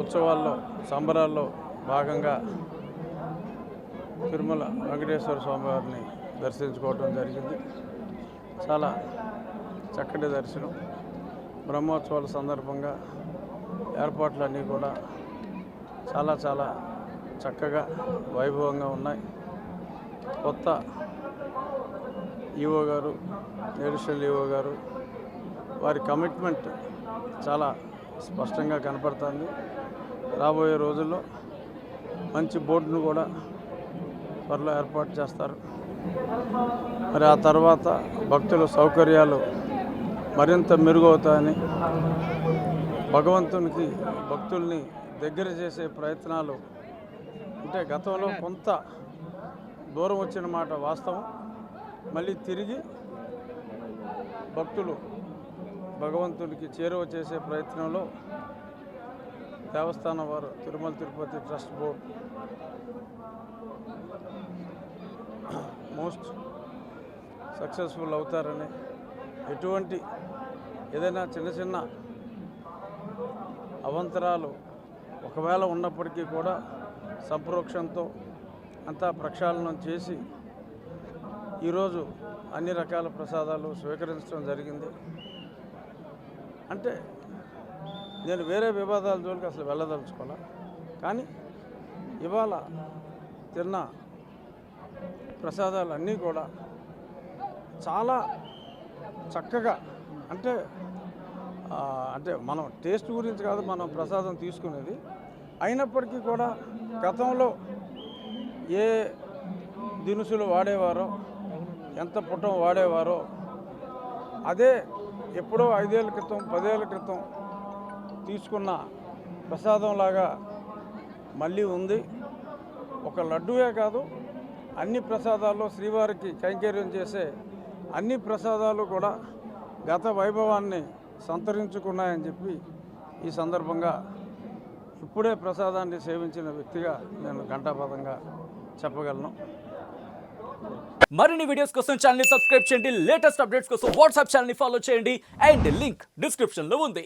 బ్రహ్మోత్సవాల్లో సంబరాల్లో భాగంగా తిరుమల వెంకటేశ్వర స్వామివారిని దర్శించుకోవడం జరిగింది. చాలా చక్కటి దర్శనం. బ్రహ్మోత్సవాల సందర్భంగా ఏర్పాట్లన్నీ కూడా చాలా చాలా చక్కగా వైభవంగా ఉన్నాయి. కొత్త ఈవో గారు, అడిషనల్ ఈవో గారు, వారి కమిట్మెంట్ చాలా స్పష్టంగా కనపడుతుంది. రాబోయే రోజుల్లో మంచి బోర్డును కూడా త్వరలో ఏర్పాటు చేస్తారు. మరి ఆ తర్వాత భక్తుల సౌకర్యాలు మరింత మెరుగవుతాయని, భగవంతునికి భక్తుల్ని దగ్గర చేసే ప్రయత్నాలు అంటే గతంలో కొంత దూరం వచ్చిన మాట వాస్తవం. మళ్ళీ తిరిగి భక్తులు భగవంతునికి చేరువ చేసే ప్రయత్నంలో దేవస్థానం వారు, Tirumala Tirupati trust board most successful అవుతారని, ఎటువంటి ఏదైనా చిన్న చిన్న అవాంతరాలు ఒకవేళ ఉన్నప్పటికీ కూడా సంప్రోక్షంతో అంతా ప్రక్షాళనం చేసి ఈరోజు అన్ని రకాల ప్రసాదాలు స్వీకరించడం జరిగింది. అంటే నేను వేరే వివాదాల జోలికి అసలు వెళ్ళదలుచుకోలే, కానీ ఇవాళ తిన్న ప్రసాదాలు అన్నీ కూడా చాలా చక్కగా అంటే మనం టేస్ట్ గురించి కాదు మనం ప్రసాదం తీసుకునేది, అయినప్పటికీ కూడా గతంలో ఏ దినుసులు వాడేవారో, ఎంత పుటం వాడేవారో అదే ఎప్పుడో 5 ఏళ్ల క్రితం 10 ఏళ్ల క్రితం తీసుకున్న ప్రసాదంలాగా మళ్ళీ ఉంది. ఒక లడ్డూయే కాదు, అన్ని ప్రసాదాల్లో శ్రీవారికి కైంకర్యం చేసే అన్ని ప్రసాదాలు కూడా గత వైభవాన్ని సంతరించుకున్నాయని చెప్పి ఈ సందర్భంగా ఇప్పుడే ప్రసాదాన్ని సేవించిన వ్యక్తిగా నేను ఘంటాపథంగా చెప్పగలను. మరిన్ని వీడియోస్ కోసం ఛానల్ ని సబ్స్క్రైబ్ చేయండి. లేటెస్ట్ అప్డేట్స్ కోసం వాట్సాప్ ఛానల్ ని ఫాలో చేయండి. అండ్ లింక్ డిస్క్రిప్షన్ లో ఉంది.